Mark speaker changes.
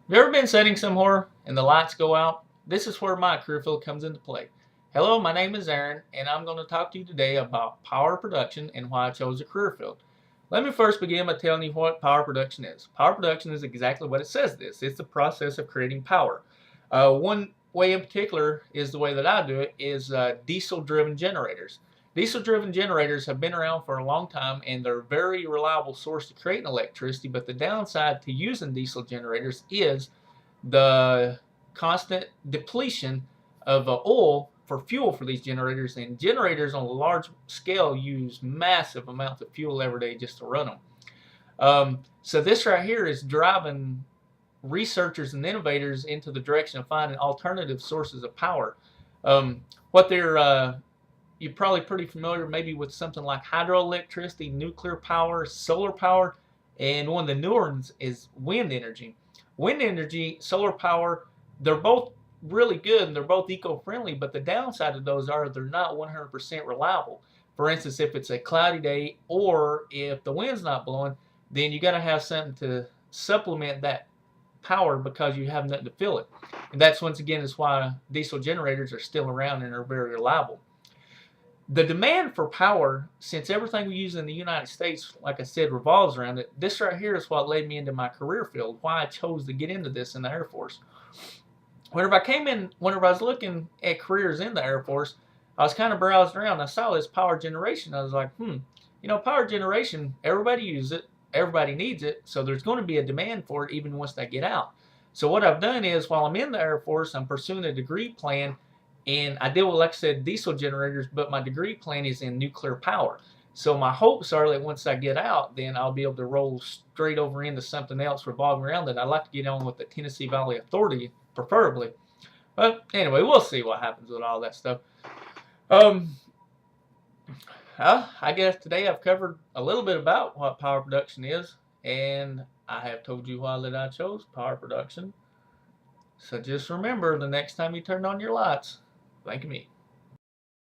Speaker 1: Have you ever been setting somewhere and the lights go out? This is where my career field comes into play. Hello, my name is Aaron, and I'm going to talk to you today about power production and why I chose a career field. Let me first begin by telling you what power production is. Power production is exactly what it says it is. It's the process of creating power. One way in particular is the way that I do it is diesel-driven generators. Diesel-driven generators have been around for a long time and they're a very reliable source to create electricity, but the downside to using diesel generators is the constant depletion of oil for fuel for these generators, and generators on a large scale use massive amounts of fuel every day just to run them. So this right here is driving researchers and innovators into the direction of finding alternative sources of power. What they're You're probably pretty familiar maybe with something like hydroelectricity, nuclear power, solar power, and one of the newer ones is wind energy. Wind energy, solar power, they're both really good and they're both eco-friendly, but the downside of those are they're not 100% reliable. For instance, if it's a cloudy day or if the wind's not blowing, then you got to have something to supplement that power because you have nothing to fill it. And that's once again is why diesel generators are still around and are very reliable. The demand for power, since everything we use in the United States, like I said, revolves around it, this right here is what led me into my career field, why I chose to get into this in the Air Force. Whenever I was looking at careers in the Air Force, I was kind of browsing around. I saw this power generation. I was like, power generation, everybody uses it, everybody needs it, so there's going to be a demand for it even once they get out. So what I've done is, while I'm in the Air Force, I'm pursuing a degree plan, and I deal with, like I said, diesel generators, but my degree plan is in nuclear power. So my hopes are that once I get out, then I'll be able to roll straight over into something else revolving around that. I'd like to get on with the Tennessee Valley Authority, preferably. But anyway, we'll see what happens with all that stuff. I guess today I've covered a little bit about what power production is, and I have told you why that I chose power production. So just remember, the next time you turn on your lights, think of me.